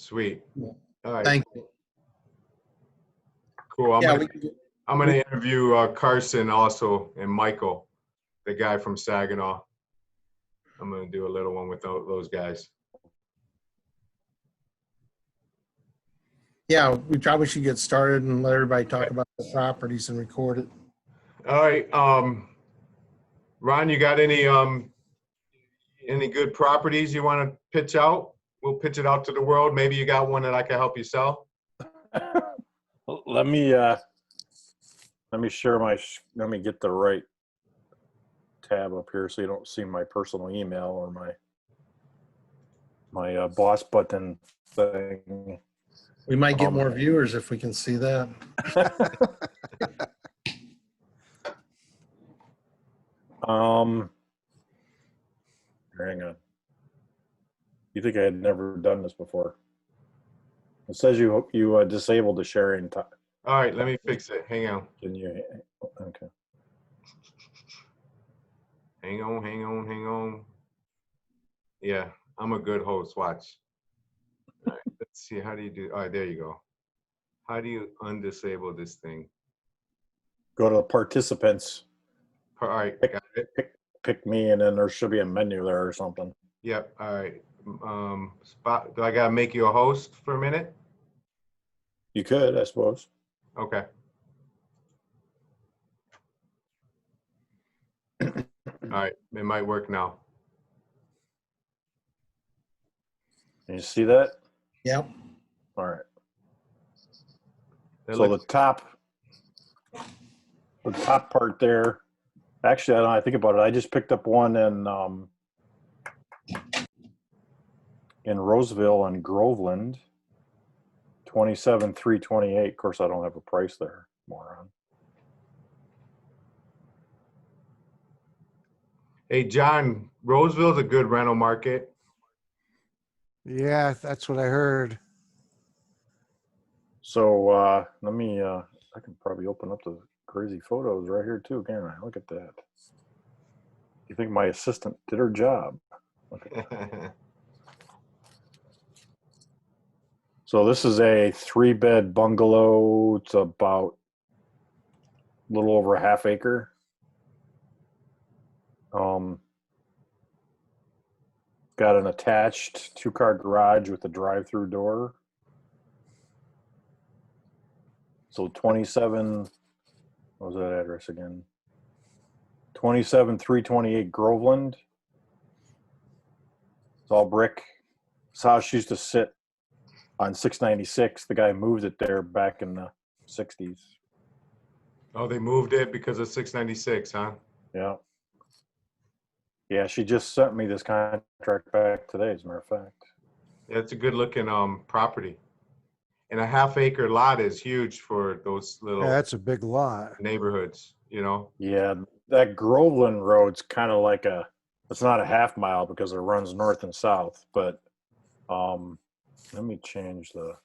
Sweet. All right. Thank you. Cool. Yeah, I'm gonna interview Carson also and Michael, the guy from Saginaw. I'm gonna do a little one with those guys. yeah, we probably should get started and let everybody talk about the properties and record it. All right. Ron, you got any good properties you want to pitch out? We'll pitch it out to the world. Maybe you got one that I can help you sell. Let me share let me get the right tab up here so you don't see my personal email or my boss button thing. We might get more viewers if we can see that. Hang on. You think I had never done this before? It says you disabled the sharing time. All right, let me fix it. Hang on. Can you? Okay. Hang on. Yeah, I'm a good host. Watch. All right, let's see. How do you do? All right, there you go. How do you undisable this thing? Go to the participants. All right, got it. Pick me, and then there should be a menu there or something. Yep. All right. Spot. Do I gotta make you a host for a minute? You could, I suppose. Okay. All right. It might work now. Can you see that? Yep. All right. That So looks- the top part there. Actually, I think about it. I just picked up one in Roseville and Groveland, 27,328. Of course, I don't have a price there, moron. Hey, John, Roseville's a good rental market. Yeah, that's what I heard. So let me. I can probably open up the crazy photos right here too, can't I? Look at that. You think my assistant did her job? Look at that. So this is a 3-bed bungalow. It's about a little over a half acre. Got an attached 2-car garage with a drive-through door. So 27, what was that address again? 27,328 Groveland. It's all brick. This house used to sit on 696. The guy moved it there back in the 60s. Oh, they moved it because of 696, huh? Yeah. Yeah, she just sent me this contract back today, as a matter of fact. Yeah, it's a good looking property. And a half-acre lot is huge for those little Yeah, that's a big lot. neighborhoods, you know? Yeah, that Groveland road's kind of like it's not a half mile because it runs north and south, but let me change let's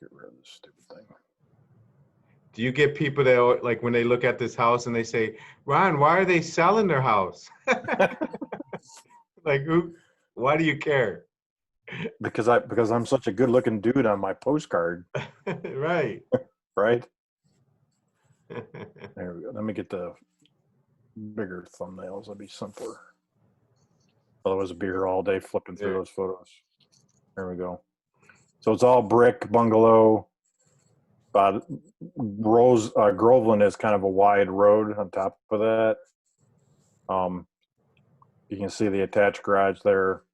get rid of this stupid thing. Do you get people that, like, when they look at this house and they say, Ron, why are they selling their house? Like, why do you care? Because I'm such a good looking dude on my postcard. Right. Right? There we go. Let me get the bigger thumbnails. That'll be simpler. Otherwise, I'll be here all day flipping through those photos. There we go. So it's all brick bungalow. Groveland is kind of a wide road on top of that. You can see the attached garage there.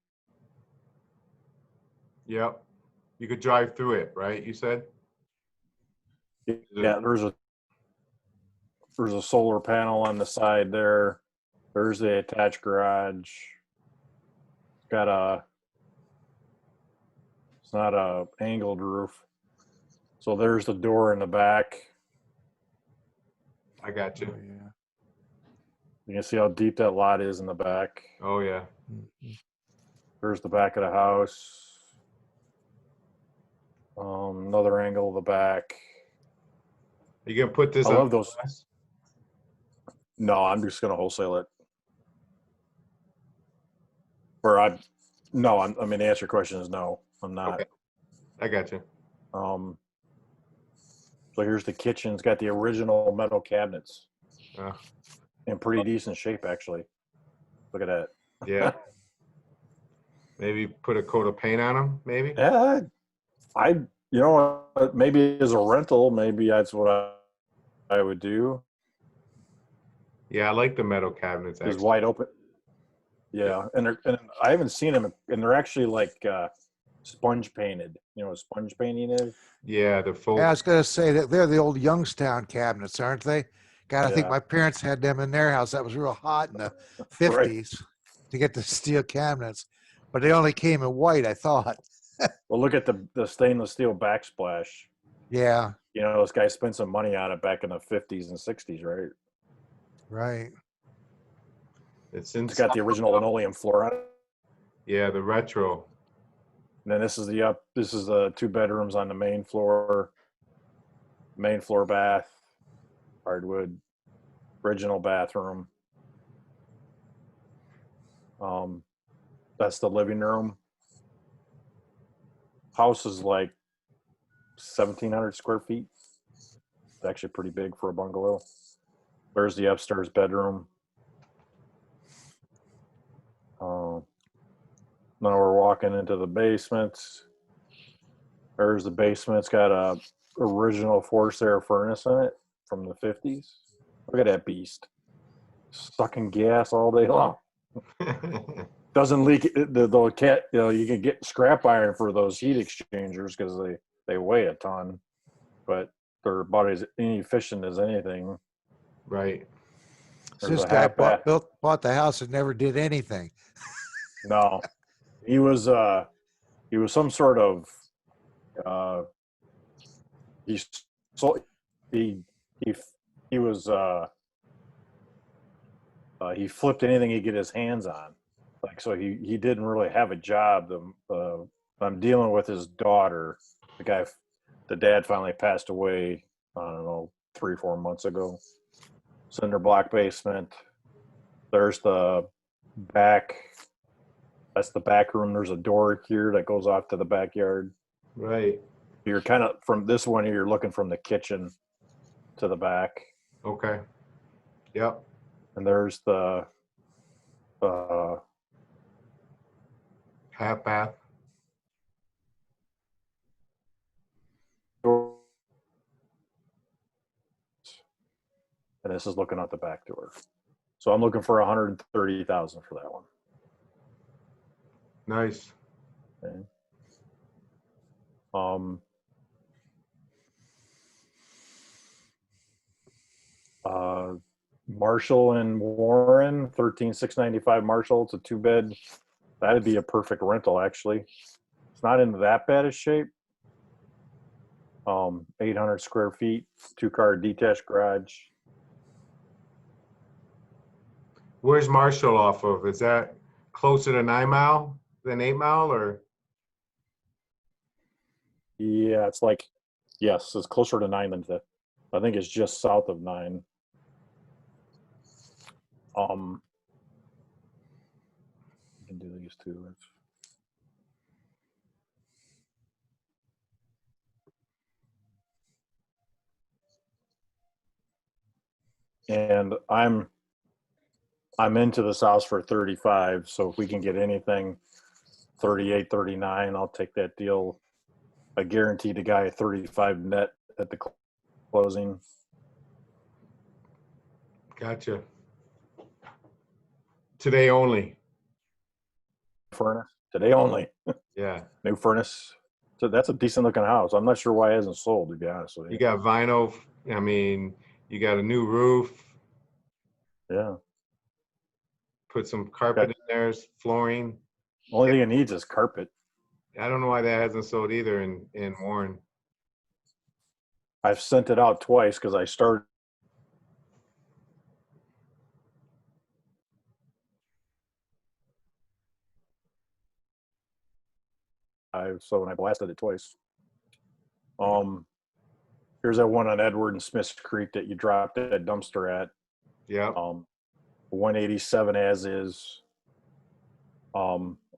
Yep. You could drive through it, right? You said? Yeah, there's a solar panel on the side there. There's the attached garage. It's not a angled roof. So there's the door in the back. I got you. Oh, yeah. You can see how deep that lot is in the back. Oh, yeah. There's the back of the house. Another angle of the back. You gonna put this I on love those. No, I'm just gonna wholesale it. Or No, I mean, the answer to your question is no, I'm not. Okay. I got you. So here's the kitchen. It's got the original metal cabinets Uh, in pretty decent shape, actually. Look at that. yeah. Maybe put a coat of paint on them, maybe? Yeah, you know, maybe as a rental, maybe that's what I would do. Yeah, I like the metal cabinets, Is actually. wide open. Yeah, and I haven't seen them, and they're actually like sponge painted. You know what sponge painting is? Yeah, the full. Yeah, I was going to say that they're the old Youngstown cabinets, aren't they? God, I think Yeah. my parents had them in their house. That was real hot in the Right. 50s to get the steel cabinets, but they only came in white, I thought. Well, look at the stainless steel backsplash. Yeah, You know, this guy spent some money on it back in the 50s and 60s, right? right. It's It's got the original linoleum floor on it. Yeah, the retro. And then this is the 2 bedrooms on the main floor bath, hardwood, original bathroom. That's the living room. House is like 1,700 square feet. It's actually pretty big for a bungalow. There's the upstairs bedroom. Now we're walking into the basement. There's the basement. It's got a original forced air furnace in it from the 50s. Look at that beast. Sucking gas all day long. Doesn't leak. The cat, you know, you can get scrap iron for those heat exchangers because they weigh a ton, but they're about as inefficient as anything. Right. So There's this a guy half bath. bought the house and never did anything. No, he was some sort of he's so he he he was he flipped anything he could get his hands on. Like, so he didn't really have a job. I'm dealing with his daughter. The dad finally passed away, I don't know, 3-4 months ago. Cinder block basement. There's the back. That's the back room. There's a door here that goes off to the backyard. Right. You're kind of from this one, you're looking from the kitchen to the back. Okay. Yep. And there's the Half bath. door. And this is looking out the back door. So I'm looking for 130,000 for that one. Nice. Okay. Marshall and Warren, 13,695 Marshall. It's a 2-bed. That'd be a perfect rental, actually. It's not in that bad a shape. 800 square feet, 2-car detached garage. Where's Marshall off of? Is that closer to 9 Mile than 8 Mile, or? Yeah, it's like, yes, it's closer to 9 than 10. I think it's just south of 9. You can do these two. And I'm into this house for 35. So if we can get anything 38, 39, I'll take that deal. I guarantee the guy 35 net at the closing. Gotcha. Today only. Furnace today only. Yeah. New furnace. So that's a decent looking house. I'm not sure why it hasn't sold, to be honest with you. You got vinyl. I mean, you got a new roof. Yeah. Put some carpet in there, flooring. Only thing it needs is carpet. I don't know why that hasn't sold either in Warren. I've sent it out twice because I started. So when I blasted it twice. Here's that one on Edward and Smith Creek that you dropped that dumpster at. Yeah. 187 as is.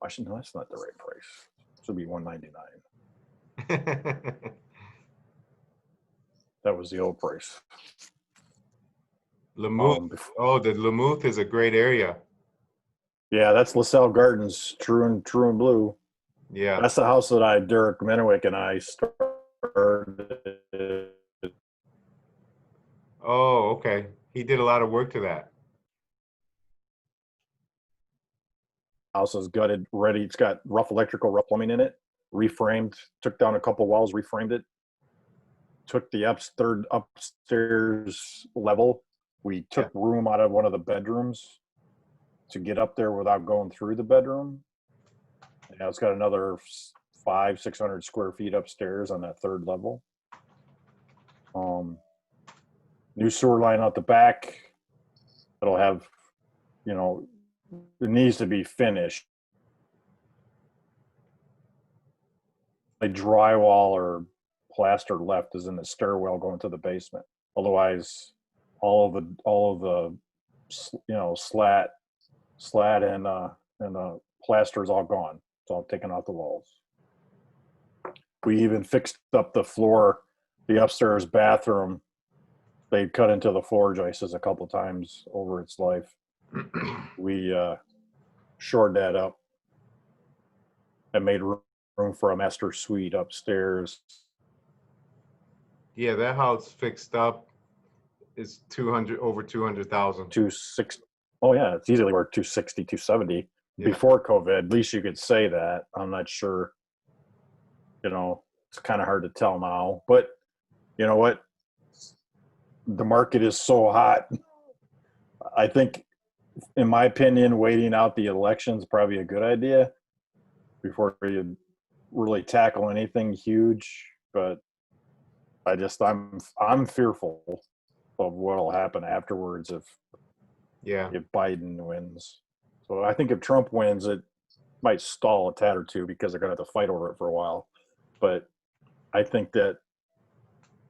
Actually, no, that's not the right price. This would be $199. That was the old price. Lamouth. Oh, the Lamouth is a great area. Yeah, that's LaSalle Gardens, true and blue. Yeah. That's the house that Derek Menowick and I started. Oh, okay. He did a lot of work to that. House is gutted, ready. It's got rough electrical, rough plumbing in it. Reframed, took down a couple walls, reframed it. Took the third upstairs level. We took room out of one of the bedrooms to get up there without going through the bedroom. Yeah, it's got another 500-600 square feet upstairs on that third level. New sewer line out the back. It'll have, you know, it needs to be finished. A drywall or plaster left is in the stairwell going to the basement. Otherwise, all of the you know, slat and plaster is all gone. It's all taken off the walls. We even fixed up the floor, the upstairs bathroom. They cut into the floor joists a couple times over its life. We shored that up and made room for a master suite upstairs. Yeah, that house fixed up is over 200,000. 260. Oh yeah, it's easily worth 260, 270 before COVID. At least you could say that. I'm not sure. You know, it's kind of hard to tell now. But you know what? The market is so hot. I think, in my opinion, waiting out the election is probably a good idea before you really tackle anything huge. But I'm fearful of what'll happen afterwards if Biden wins. So I think if Trump wins, it might stall a tad or two because they're going to have to fight over it for a while. But I think that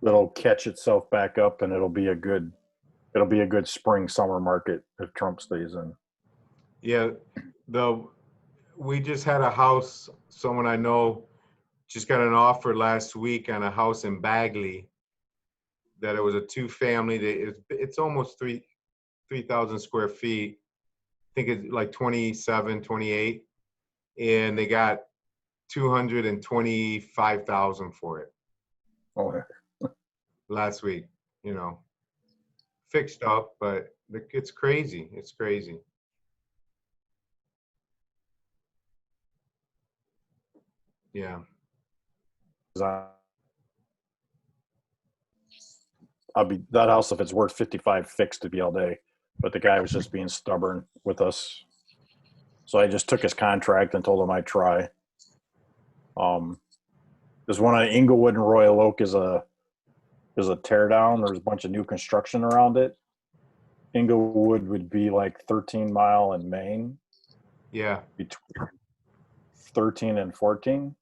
it'll catch itself back up and it'll be a good spring summer market if Trump stays in. Yeah, we just had a house, someone I know just got an offer last week on a house in Bagley that it was a 2-family. It's almost 3,000 square feet. I think it's like 27, 28. And they got 225,000 for it. Oh, yeah. Last week, you know, fixed up, but it's crazy. It's crazy. Yeah. That house, if it's worth 55 fixed, to be all day. But the guy was just being stubborn with us. So I just took his contract and told him I'd try. There's one on Inglewood and Royal Oak is a tear down. There's a bunch of new construction around it. Inglewood would be like 13 Mile and Main. Yeah. Between 13 and 14.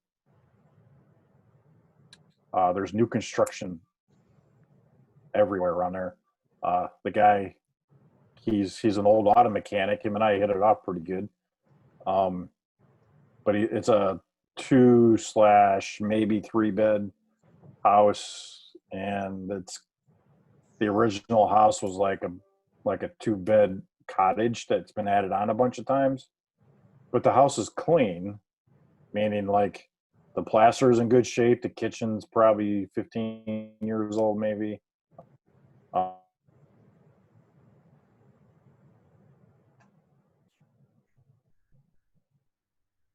There's new construction everywhere around there. The guy, he's an old auto mechanic. Him and I hit it off pretty good. But it's a 2/maybe 3-bed house, and the original house was like a 2-bed cottage that's been added on a bunch of times. But the house is clean, meaning like the plaster is in good shape. The kitchen's probably 15 years old, maybe.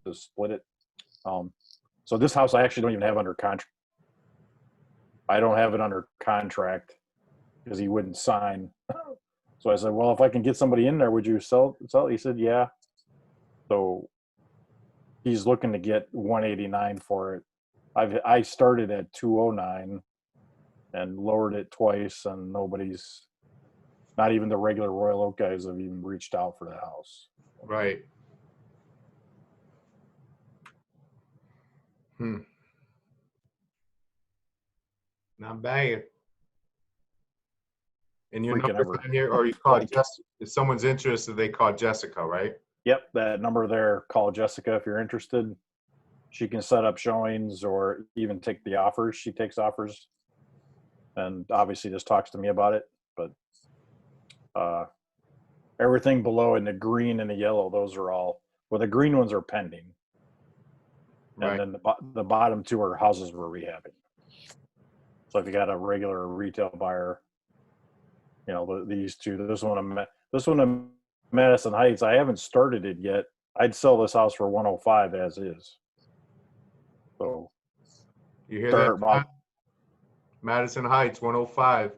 To split it. So this house I actually don't even have under contract. I don't have it under contract because he wouldn't sign. So I said, well, if I can get somebody in there, would you sell it? He said, yeah. So he's looking to get 189 for it. I started at 209 and lowered it twice, and nobody's, not even the regular Royal Oak guys, have even reached out for the house. Right. Not bad. And your Freaking number's ever. on here, or you call Jessica. If someone's interested, they call Jessica, right? Yep, that number there. Call Jessica if you're interested. She can set up showings or even take the offers. She takes offers, and obviously just talks to me about it. But everything below in the green and the yellow, those are all. Well, the green ones are pending, Right. and then the bottom two are houses we're rehabbing. So if you got a regular retail buyer, you know, these two, this one in Madison Heights, I haven't started it yet. I'd sell this house for 105 as is. So You hear start that, John? Madison Heights, 105.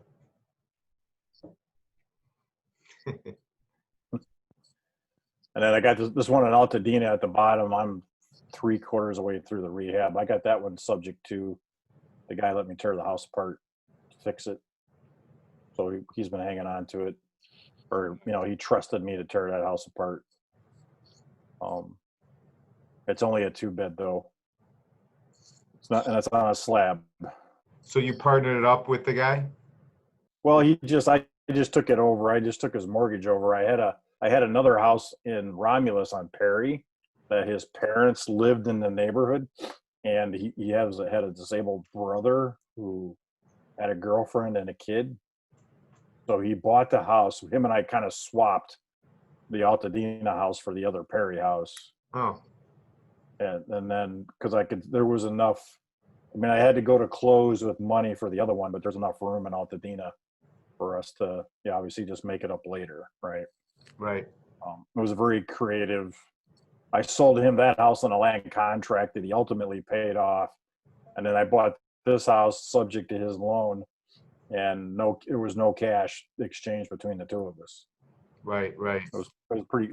and then I got this one in Altadena at the bottom. I'm 3/4 of the way through the rehab. I got that one subject to the guy let me tear the house apart, fix it. So he's been hanging on to it, or you know, he trusted me to tear that house apart. It's only a 2-bed though. It's not, and it's on a slab. So you partnered it up with the guy? Well, I just took it over. I just took his mortgage over. I had another house in Romulus on Perry that his parents lived in the neighborhood, and he had a disabled brother who had a girlfriend and a kid. So he bought the house. Him and I kind of swapped the Altadena house for the other Perry house. Oh, And then because there was enough. I mean, I had to go to close with money for the other one, but there's enough room in Altadena for us to, obviously just make it up later, right? right. It was very creative. I sold him that house on a land contract that he ultimately paid off, and then I bought this house subject to his loan, and there was no cash exchange between the two of us. Right, right. It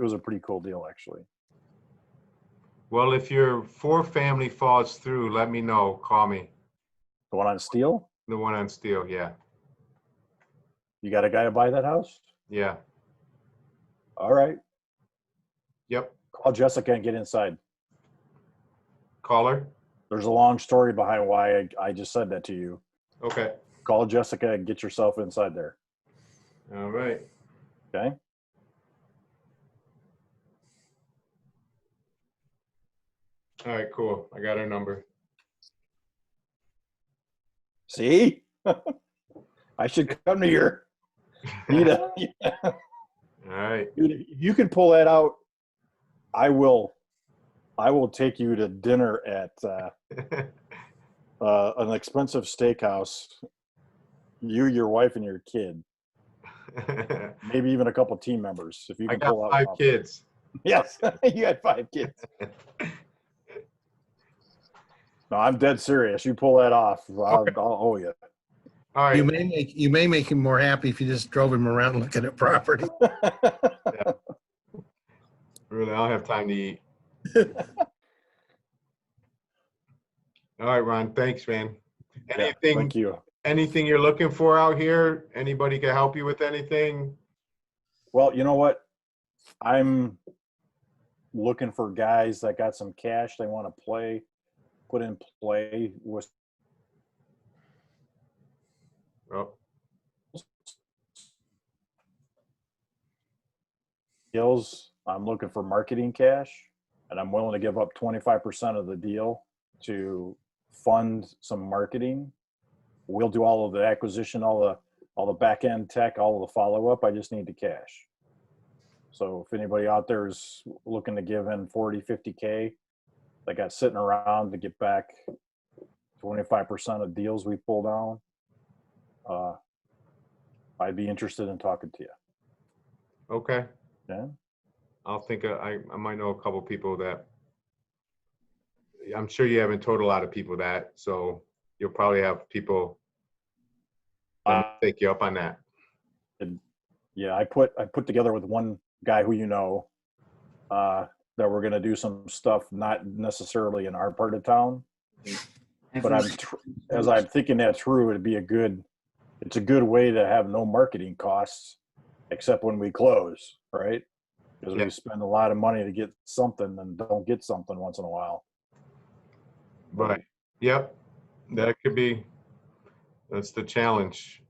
was a pretty cool deal, actually. Well, if your 4-family falls through, let me know. Call me. The one on Steel, The one on Steel, yeah. you got a guy to buy that house? Yeah. All right. Yep. Call Jessica and get inside. Caller? There's a long story behind why I just said that to you. Okay. Call Jessica and get yourself inside there. All right. Okay? All right, cool. I got her number. See? I should come to your. All right. If you can pull that out, I will take you to dinner at an expensive steakhouse. You, your wife, and your kid. Maybe even a couple team members. If you I can got pull out 5 kids. Yes, you had 5 kids. No, I'm dead serious. You pull that off, I'll owe you. All right. You may make him more happy if you just drove him around looking at property. Really, I don't have time to eat. All right, Ron. Thanks, man. Yeah, thank you. Anything you're looking for out here? Anybody can help you with anything? Well, you know what? I'm looking for guys that got some cash they want to put in play with Oh, skills. I'm looking for marketing cash, and I'm willing to give up 25% of the deal to fund some marketing. We'll do all of the acquisition, all the back end tech, all of the follow up. I just need the cash. So if anybody out there is looking to give in 40, 50K, they got sitting around to get back 25% of deals we pull down, I'd be interested in talking to you. okay. Yeah. I'll think I might know a couple people that. I'm sure you haven't told a lot of people that, so you'll probably have people that take you up on that. Yeah, I put together with one guy who that we're going to do some stuff not necessarily in our part of town, but as I'm thinking that through, it's a good way to have no marketing costs except when we close, right? Because we spend a lot of money to get something and don't get something once in a while. Right. Yep. That could be. That's the challenge.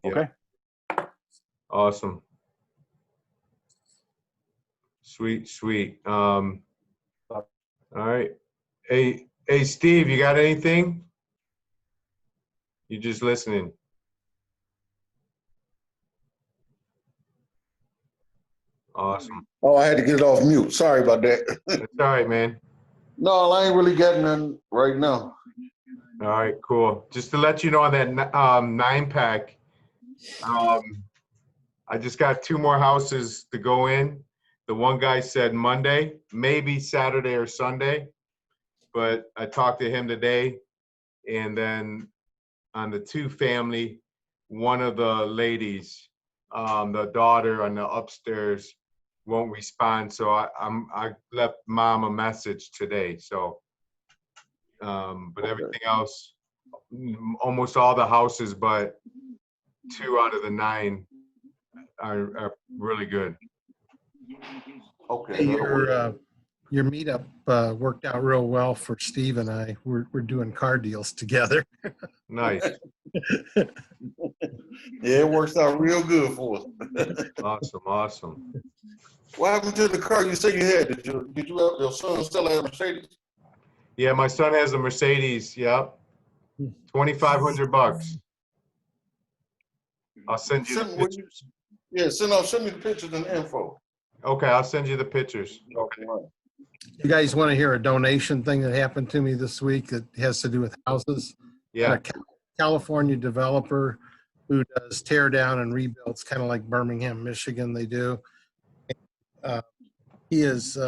Yep. Okay. Awesome. Sweet, sweet. All right. Hey, Steve, you got anything? You just listening? Awesome. Oh, I had to get it off mute. Sorry about that. That's all right, man. No, I ain't really getting none right now. All right, cool. Just to let you know on that 9-pack, I just got 2 more houses to go in. The one guy said Monday, maybe Saturday or Sunday, but I talked to him today. And then on the 2-family, one of the ladies, the daughter on the upstairs won't respond. So I left mom a message today. So, but everything else, almost all the houses, but 2 out of the 9 are really good. Okay. Hey, your meetup worked out real well for Steve and I. We're doing car deals together. Nice. Yeah, it works out real good for us. Awesome. Awesome. What happened to the car you said you had? Did you have your son still have a Mercedes? Yeah, my son has a Mercedes. Yep. $2,500. I'll send you the pictures. Yeah, send me the pictures and the info. Okay, I'll send you the pictures. Okay. You guys want to hear a donation thing that happened to me this week that has to do with houses? Yeah. A California developer who does tear down and rebuilds, kind of like Birmingham, Michigan, they do. He is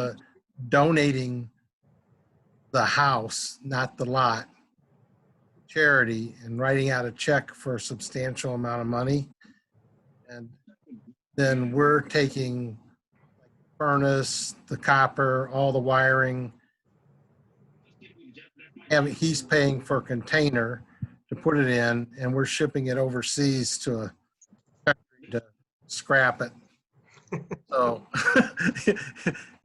donating the house, not the lot, charity, and writing out a check for a substantial amount of money. And then we're taking furnace, the copper, all the wiring. And he's paying for a container to put it in, and we're shipping it overseas to a factory to scrap it. So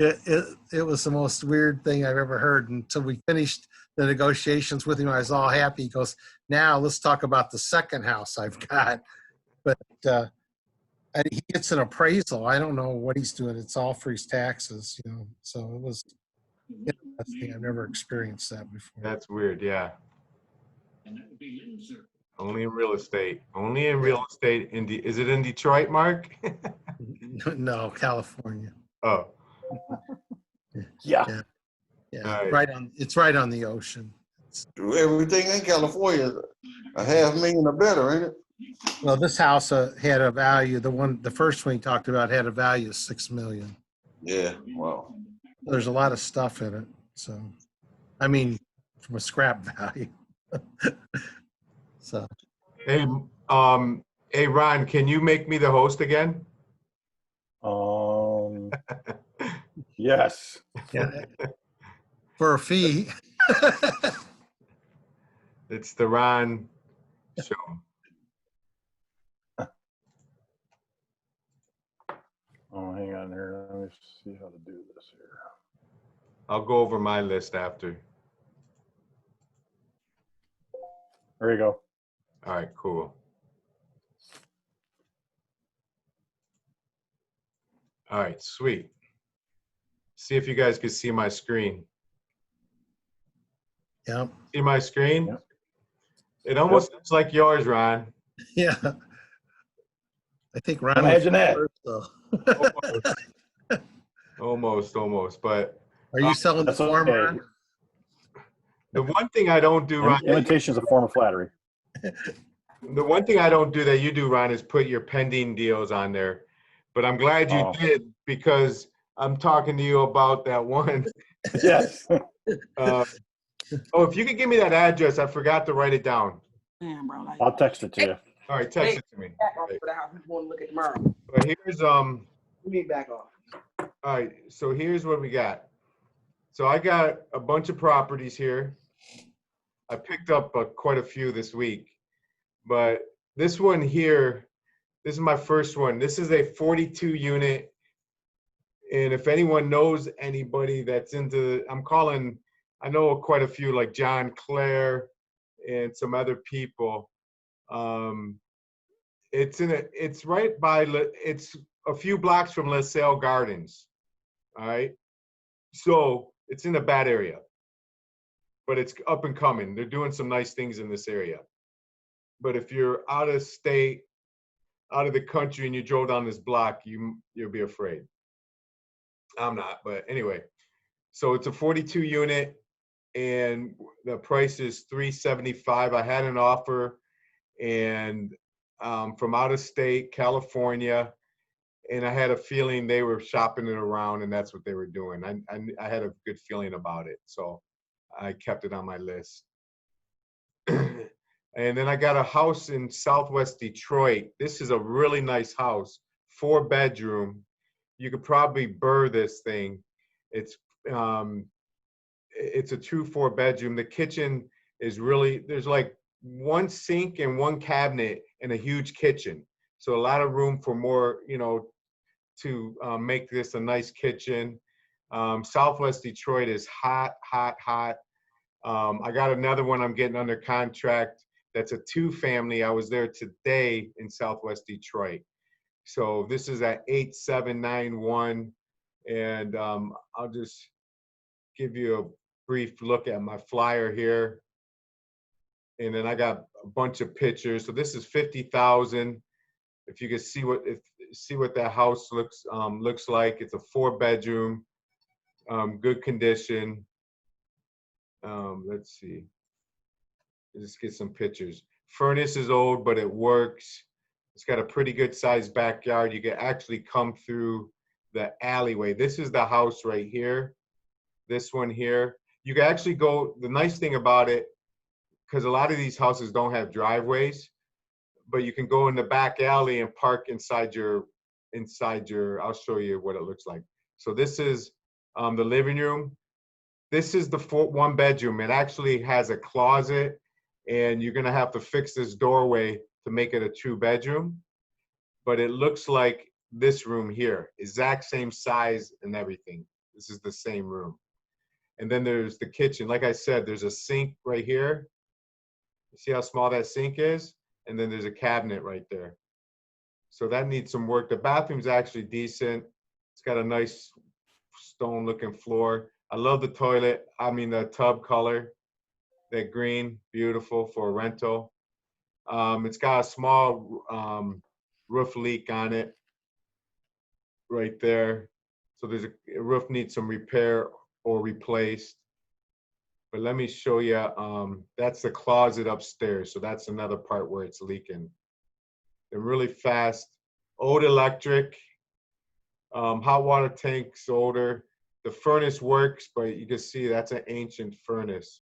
it was the most weird thing I've ever heard until we finished the negotiations with him. I was all happy. He goes, now let's talk about the second house I've got. But and he gets an appraisal. I don't know what he's doing. It's all for his taxes, you know. So it was interesting. I've never experienced that before. That's weird. Yeah. Only in real estate. Only in real estate. Is it in Detroit, Mark? No, California. Oh. Yeah. Yeah, Right. It's right on the ocean. Everything in California is $500,000 or better, ain't it? Well, this house had a value. The first one he talked about had a value of $6 million. Yeah. Wow. There's a lot of stuff in it. So, I mean, from a scrap value. So, Hey, hey, Ron, can you make me the host again? Yes. yeah, for a fee. It's the Ron show. Oh, hang on here. Let me see how to do this here. I'll go over my list after. There you go. All right, cool. All right, sweet. See if you guys can see my screen. Yeah. See my screen? Yep. It almost looks like yours, Ron. Yeah. I think Ron. Imagine that. Almost. But Are you selling the That's form, okay. Ron? the one thing I don't do, Ron, Imitation is a form of flattery. the one thing I don't do that you do, Ron, is put your pending deals on there. But I'm glad you Oh. did, because I'm talking to you about that one. Yes. Oh, if you could give me that address, I forgot to write it down. Damn, bro. Like, I'll text it to you. All right, text it to me. back off for the house. We want to look at tomorrow. But here's We need back off. all right, so here's what we got. So I got a bunch of properties here. I picked up quite a few this week, but this one here, this is my first one. This is a 42 unit. And if anyone knows anybody that's into, I know quite a few, like John Clare and some other people. It's right by, it's a few blocks from LaSalle Gardens. All right. So it's in a bad area, but it's up and coming. They're doing some nice things in this area. But if you're out of state, out of the country, and you drove down this block, you'll be afraid. I'm not, but anyway. So it's a 42 unit, and the price is $375. I had an offer, and from out of state, California, and I had a feeling they were shopping it around, and that's what they were doing. I had a good feeling about it, so I kept it on my list. And then I got a house in Southwest Detroit. This is a really nice house, 4-bedroom. You could probably burr this thing. It's a true 4-bedroom. The kitchen is really, there's like one sink and one cabinet and a huge kitchen. So a lot of room for more, to make this a nice kitchen. Southwest Detroit is hot, hot, hot. I got another one I'm getting under contract. That's a 2-family. I was there today in Southwest Detroit. So this is at 8791. And I'll just give you a brief look at my flyer here. And then I got a bunch of pictures. So this is 50,000. If you can see what that house looks like. It's a 4-bedroom, good condition. Let's see. Let's get some pictures. Furnace is old, but it works. It's got a pretty good sized backyard. You can actually come through the alleyway. This is the house right here. This one here. You can actually go, the nice thing about it, because a lot of these houses don't have driveways, but you can go in the back alley and park inside your, I'll show you what it looks like. So this is the living room. This is the 1-bedroom. It actually has a closet, and you're gonna have to fix this doorway to make it a 2-bedroom. But it looks like this room here, exact same size and everything. This is the same room. And then there's the kitchen. Like I said, there's a sink right here. You see how small that sink is? And then there's a cabinet right there. So that needs some work. The bathroom's actually decent. It's got a nice stone looking floor. I love the toilet. I mean, the tub color, that green, beautiful for a rental. It's got a small roof leak on it right there. So there's a roof needs some repair or replaced. But let me show you, that's the closet upstairs. So that's another part where it's leaking. And really fast, old electric, hot water tanks older. The furnace works, but you can see that's an ancient furnace.